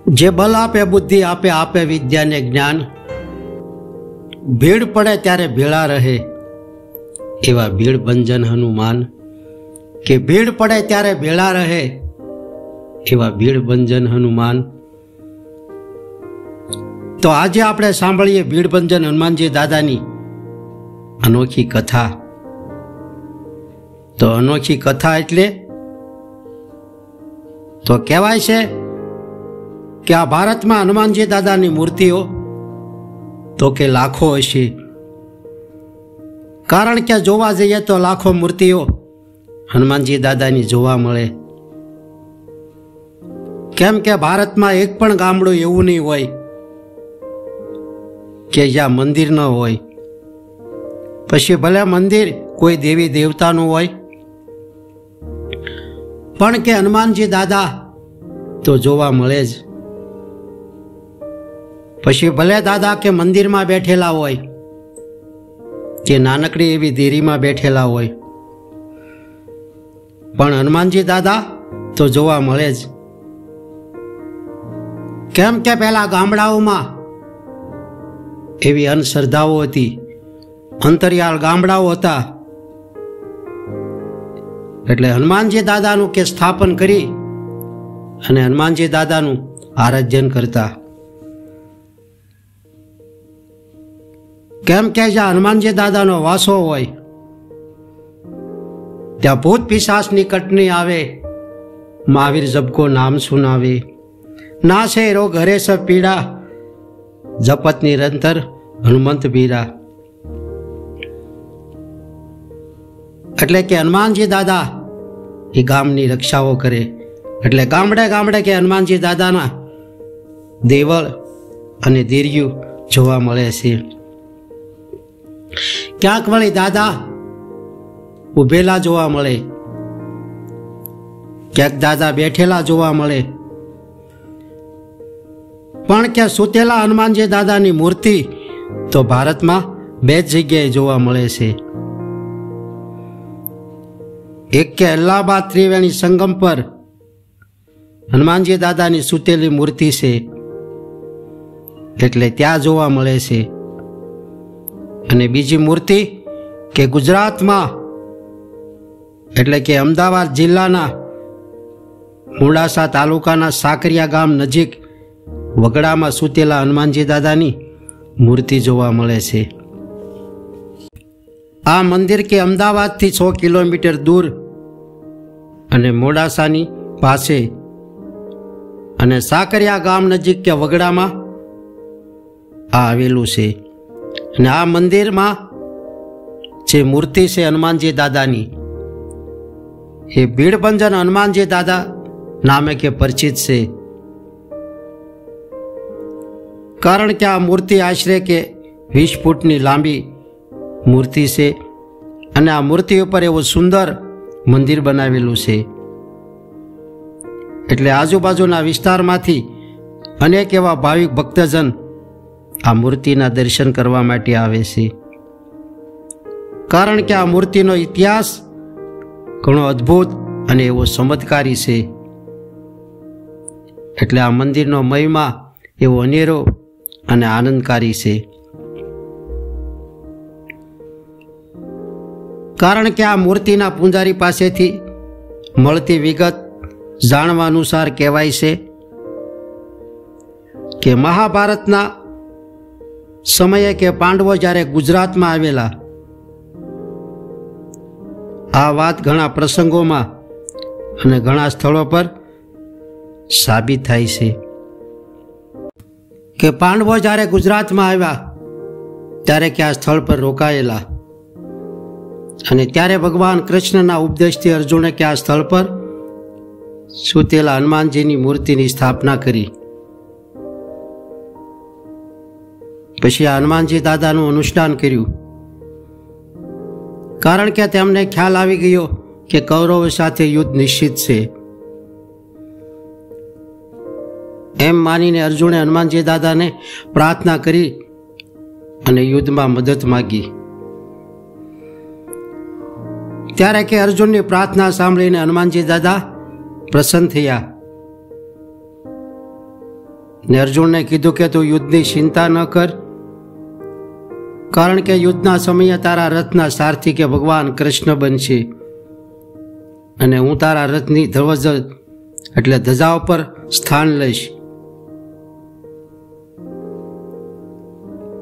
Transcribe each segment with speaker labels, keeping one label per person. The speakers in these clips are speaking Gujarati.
Speaker 1: જે બલ આપે બુદ્ધિ આપે આપે વિદ્યા ને જ્ઞાન, ભીડ પડે ત્યારે ભેળા રહે એવા ભીડ ભંજન હનુમાન, કે ભીડ પડે ત્યારે ભેળા રહે એવા ભીડ ભંજન હનુમાન। તો આજે આપણે સાંભળીએ ભીડ ભંજન હનુમાનજી દાદાની અનોખી કથા। તો અનોખી કથા એટલે તો કહેવાય છે કે આ ભારતમાં હનુમાનજી દાદાની મૂર્તિઓ તો કે લાખો હશે, કારણ કે જોવા જઈએ તો લાખો મૂર્તિઓ હનુમાનજી દાદાની જોવા મળે। કેમ કે ભારતમાં એક પણ ગામડું એવું નહીં હોય કે જ્યાં મંદિર ન હોય, પછી ભલે મંદિર કોઈ દેવી દેવતાનું હોય પણ કે હનુમાનજી દાદા તો જોવા મળે જ। પછી ભલે દાદા કે મંદિરમાં બેઠેલા હોય કે નાનકડી એવી દેરીમાં બેઠેલા હોય, પણ હનુમાનજી દાદા તો જોવા મળે જ। કેમ કે પહેલા ગામડાઓમાં એવી અંધશ્રદ્ધાઓ હતી, અંતરિયાળ ગામડાઓ હતા, એટલે હનુમાનજી દાદાનું કે સ્થાપન કરી અને હનુમાનજી દાદાનું આરાધ્યન કરતા। કેમ કે જ્યાં હનુમાનજી દાદાનો વાસો હોય ત્યાં ભૂત પિશાચ નિકટ નહીં આવે, મહાવીર જપકો નામ સુનાવે, નાશે રોગ હરે સબ પીડા, જપત નિરંતર હનુમંત બીરા। એટલે કે હનુમાનજી દાદા એ ગામની રક્ષાઓ કરે, એટલે ગામડે ગામડે કે હનુમાનજી દાદાના દેવળ અને દેરિયું જોવા મળે છે। ક્યાંક વળી દાદા ઉભેલા જોવા મળે, ક્યાંક દાદા બેઠેલા જોવા મળે, પણ કે સુતેલા હનુમાનજી દાદાની મૂર્તિ તો ભારતમાં બે જ જગ્યાએ જોવા મળે છે। એક કે અલ્હાબાદ ત્રિવેણી સંગમ પર હનુમાનજી દાદાની સુતેલી મૂર્તિ છે, એટલે ત્યાં જોવા મળે છે, અને બીજી મૂર્તિ કે ગુજરાતમાં એટલે કે અમદાવાદ જિલ્લાના મોડાસા તાલુકાના સાકરિયા ગામ નજીક વગડામાં સુતેલા હનુમાનજી દાદાની મૂર્તિ જોવા મળે છે। આ મંદિર કે અમદાવાદથી 100 કિલોમીટર દૂર અને મોડાસાની પાસે અને સાકરિયા ગામ નજીક કે વગડામાં આ આવેલું છે। અને આ મંદિરમાં જે મૂર્તિ છે હનુમાનજી દાદાની એ ભીડભંજન હનુમાનજી દાદા નામે કે પરિચિત છે, કારણ કે આ મૂર્તિ આશરે કે 20 ફૂટની લાંબી મૂર્તિ છે, અને આ મૂર્તિ ઉપર એવું સુંદર મંદિર બનાવેલું છે, એટલે આજુબાજુના વિસ્તારમાંથી અનેક એવા ભાવિક ભક્તજન આ મૂર્તિના દર્શન કરવા માટે આવે છે, કારણ કે આ મૂર્તિનો ઇતિહાસ ઘણો અદ્ભુત અને એવો ચમત્કારી છે, એટલે આ મંદિરનો મહિમા એવો અનેરો અને આનંદકારી છે। કારણ કે આ મૂર્તિના પૂજારી પાસેથી મળતી વિગત જાણવા અનુસાર કહેવાય છે કે મહાભારતના સમયે કે પાંડવો જ્યારે ગુજરાતમાં આવેલા, આ વાત ઘણા પ્રસંગોમાં અને ઘણા સ્થળો પર સાબિત થાય છે કે પાંડવો જ્યારે ગુજરાતમાં આવ્યા ત્યારે કે આ સ્થળ પર રોકાયેલા, અને ત્યારે ભગવાન કૃષ્ણના ઉપદેશથી અર્જુને કે આ સ્થળ પર સુતેલા હનુમાનજીની મૂર્તિની સ્થાપના કરી। પછી આ હનુમાનજી દાદાનું અનુષ્ઠાન કર્યું, કારણ કે તેમને ખ્યાલ આવી ગયો કે કૌરવો સાથે યુદ્ધ નિશ્ચિત છે। એમ માનીને અર્જુને હનુમાનજી દાદાને પ્રાર્થના કરી અને યુદ્ધમાં મદદ માગી। ત્યારે કે અર્જુનની પ્રાર્થના સાંભળીને હનુમાનજી દાદા પ્રસન્ન થયા ને અર્જુનને કીધું કે તું યુદ્ધની ચિંતા ન કર, કારણ કે યુદ્ધના સમયે તારા રથના સારથી કે ભગવાન કૃષ્ણ બનશે અને હું તારા રથની ધ્વજ એટલે ધજા ઉપર સ્થાન લઈશ.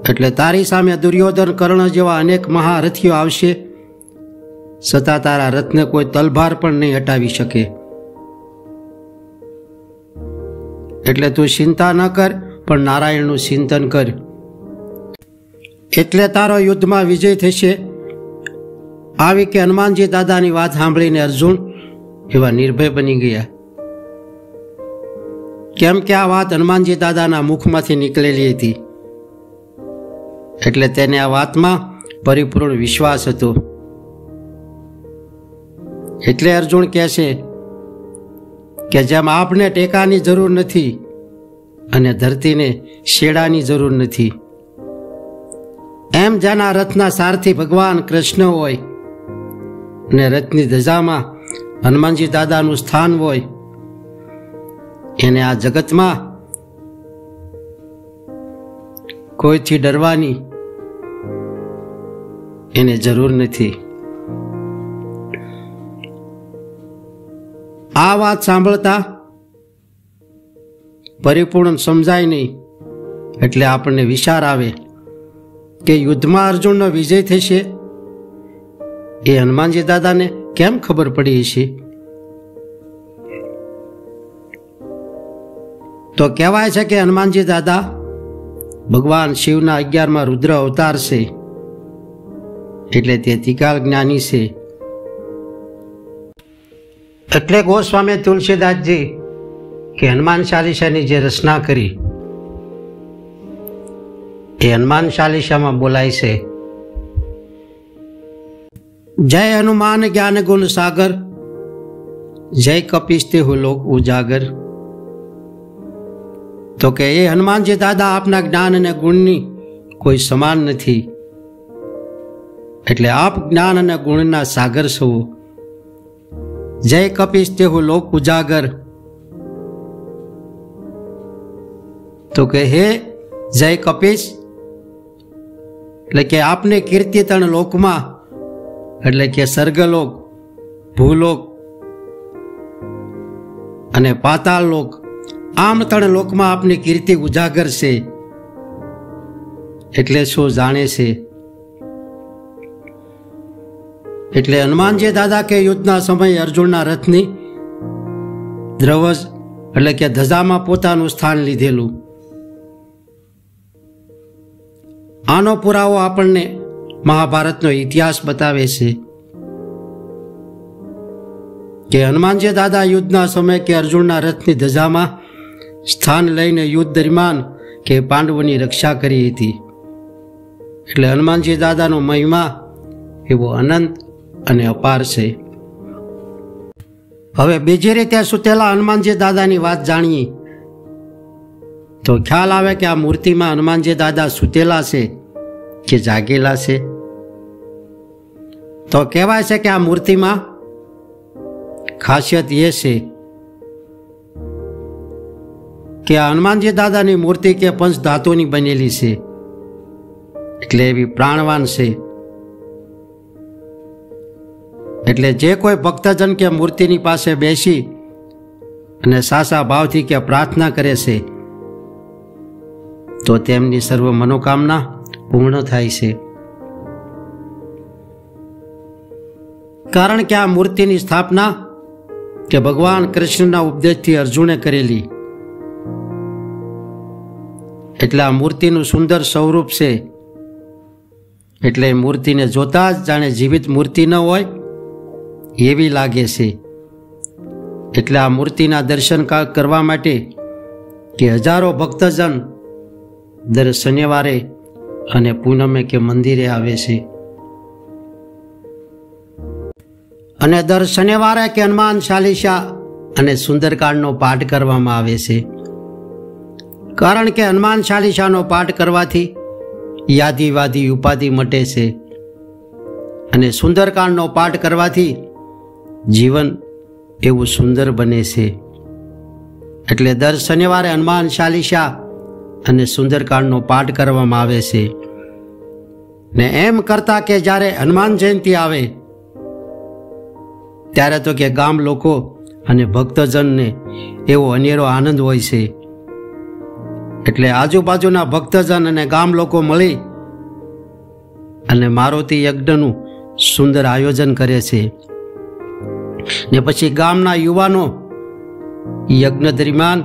Speaker 1: એટલે તારી સામે દુર્યોધન, કર્ણ જેવા અનેક મહારથીઓ આવશે, છતાં તારા રથને કોઈ તલભાર પણ નહીં હટાવી શકે. એટલે તું ચિંતા ન કર, પણ નારાયણનું ચિંતન કર, એટલે તારો યુદ્ધમાં વિજય થશે. આવી કે હનુમાનજી દાદાની વાત સાંભળીને અર્જુન એવા નિર્ભય બની ગયા, કેમ કે આ વાત હનુમાનજી દાદાના મુખમાંથી નીકળેલી હતી. એટલે તેને આ વાતમાં પરિપૂર્ણ વિશ્વાસ હતો. એટલે અર્જુન કહે છે કે જેમ આપને ટેકાની જરૂર નથી અને ધરતીને શેડાની જરૂર નથી, એમ જેના રથના સારથી ભગવાન કૃષ્ણ હોય અને રથની ધજામાં હનુમાનજી દાદાનું સ્થાન હોય, એને આ જગતમાં કોઈથી ડરવાની એને જરૂર નથી. આ વાત સાંભળતા પરિપૂર્ણ સમજાય નહીં, એટલે આપણને વિચાર આવે કે યુદ્ધમાં અર્જુનનો વિજય થશે એ હનુમાનજી દાદાને કેમ ખબર પડી હશે? તો કહેવાય છે કે હનુમાનજી દાદા ભગવાન શિવના 11મા રુદ્ર અવતાર છે, એટલે તે ત્રિકાળ જ્ઞાની છે. એટલે ગોસ્વામી તુલસીદાસજી કે હનુમાન ચાલીસાની જે રચના કરી એ હનુમાન ચાલીસામાં બોલાય છે, જય હનુમાન જ્ઞાન ગુણ સાગર, જય કપીશ તે હો લોક ઉજાગર. તો કે એ હનુમાનજી દાદા આપના જ્ઞાન અને ગુણની કોઈ સમાન નથી, એટલે આપ જ્ઞાન અને ગુણના સાગર છો. જય કપીશ તે હો લોક ઉજાગર. તો કે હે જય કપીશ, એટલે કે આપને કીર્તિ ત્રણ લોકમાં, એટલે કે સ્વર્ગલોક, ભૂલોક અને પાતાળ લોક, આમ ત્રણ લોકમાં આપની કીર્તિ ઉજાગર છે. એટલે શું જાણે છે? એટલે હનુમાનજી દાદા કે યુદ્ધના સમયે અર્જુનના રથની ધ્વજ એટલે કે ધજામાં પોતાનું સ્થાન લીધેલું. આનો પુરાવો આપણને મહાભારતનો ઇતિહાસ બતાવે છે કે હનુમાનજી દાદા યુદ્ધના સમયે કે અર્જુનના રથની ધજામાં સ્થાન લઈને યુદ્ધ દરમિયાન કે પાંડવોની રક્ષા કરી હતી. એટલે હનુમાનજી દાદાનો મહિમા એવો અનંત અને અપાર છે. હવે બીજી રીતે સૂતેલા હનુમાનજી દાદાની વાત જાણીએ તો ખ્યાલ આવે કે આ મૂર્તિમાં હનુમાનજી દાદા સૂતેલા છે કે જાગેલા છે. તો કહેવાય છે કે આ મૂર્તિમાં ખાસિયત એ છે કે આ હનુમાનજી દાદાની મૂર્તિ કે પંચ ધાતુની બનેલી છે, એટલે એવી પ્રાણવાન છે. એટલે જે કોઈ ભક્તજન કે મૂર્તિની પાસે બેસી અને સાચા ભાવથી કે પ્રાર્થના કરે છે તો તેમની સર્વ મનોકામના પૂર્ણ થાય છે. કારણ કે આ મૂર્તિની સ્થાપના કે ભગવાન કૃષ્ણના ઉપદેશથી અર્જુને કરેલી, એટલે આ મૂર્તિનું સુંદર સ્વરૂપ છે. એટલે મૂર્તિને જોતા જ જાણે જીવિત મૂર્તિ ન હોય એવી લાગે છે. એટલે આ મૂર્તિના દર્શન કરવા માટે કે હજારો ભક્તજન દર શનિવારે અને પૂનમે કે મંદિરે આવે છે. અને દર શનિવારે કે હનુમાન ચાલીસા અને સુંદરકાંડનો પાઠ કરવામાં આવે છે. કારણ કે હનુમાન ચાલીસાનો પાઠ કરવાથી યાદીવાદી ઉપાધિ મટે છે અને સુંદરકાંડનો પાઠ કરવાથી જીવન એવું સુંદર બને છે. એટલે દર શનિવારે હનુમાન ચાલીસા અને સુંદરકાંડનો પાઠ કરવામાં આવે છે. ને એમ કરતા કે જ્યારે હનુમાન જયંતિ આવે ત્યારે તો કે ગામ લોકો અને ભક્તજનને એવો અનેરો આનંદ હોય છે. એટલે આજુબાજુના ભક્તજન અને ગામ લોકો મળી અને મારુતિ યજ્ઞનું સુંદર આયોજન કરે છે. ને પછી ગામના યુવાનો યજ્ઞ દરમિયાન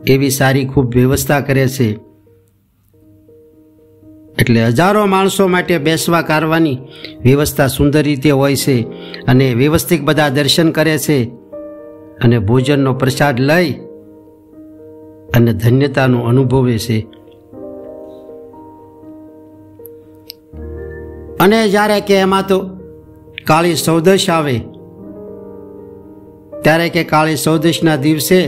Speaker 1: એવી સારી ખૂબ વ્યવસ્થા કરે છે. એટલે હજારો માણસો માટે બેસવા કરવાની વ્યવસ્થા સુંદર રીતે હોય છે અને વ્યવસ્થિત બધા દર્શન કરે છે અને ભોજનનો પ્રસાદ લઈ અને ધન્યતાનો અનુભવે છે. અને જ્યારે કે એમાં તો કાળી ચૌદશ આવે ત્યારે કે કાળી ચૌદશના દિવસે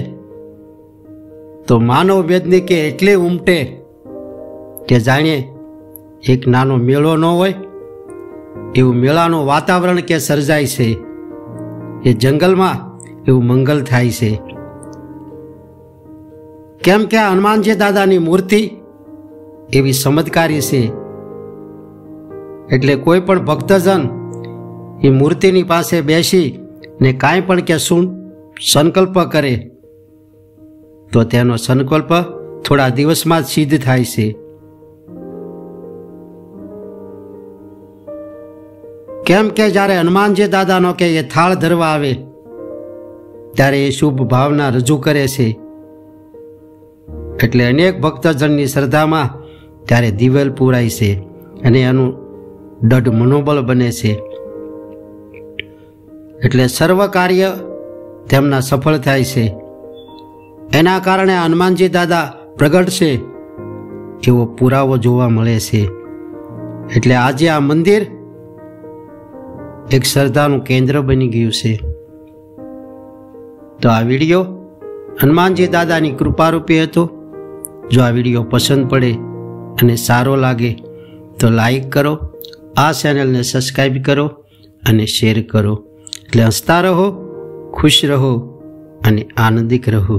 Speaker 1: તો માનવ વેદની કે એટલે ઉમટે કે જાણે એક નાનો મેળો ન હોય એવું મેળાનું વાતાવરણ કે સર્જાય છે. એ જંગલમાં એવું મંગલ થાય છે. કેમ કે હનુમાનજી દાદાની મૂર્તિ એવી ચમત્કારી છે. એટલે કોઈ પણ ભક્તજન એ મૂર્તિની પાસે બેસી ને કાંઈ પણ કે સંકલ્પ કરે તો તેનો સંકલ્પ થોડા દિવસમાં જ સિદ્ધ થાય છે. કેમ કે જ્યારે હનુમાનજી દાદાનો કે એ થાળ ધરવા આવે ત્યારે એ શુભ ભાવના રજૂ કરે છે. એટલે અનેક ભક્તજનની શ્રદ્ધામાં ત્યારે દિવેલ પૂરાય છે અને એનું દઢ મનોબળ બને છે. એટલે સર્વ કાર્ય તેમના સફળ થાય છે. એના કારણે હનુમાનજી દાદા પ્રગટ છે એવો પુરાવો જોવા મળે છે. એટલે આજે આ મંદિર એક શ્રદ્ધાનું કેન્દ્ર બની ગયું છે. તો આ વિડીયો હનુમાનજી દાદાની કૃપારૂપી હતો. જો આ વિડીયો પસંદ પડે અને સારો લાગે તો લાઈક કરો, આ ચેનલને સબસ્ક્રાઈબ કરો અને શેર કરો. એટલે હસતા રહો, ખુશ રહો અને આનંદિત રહો.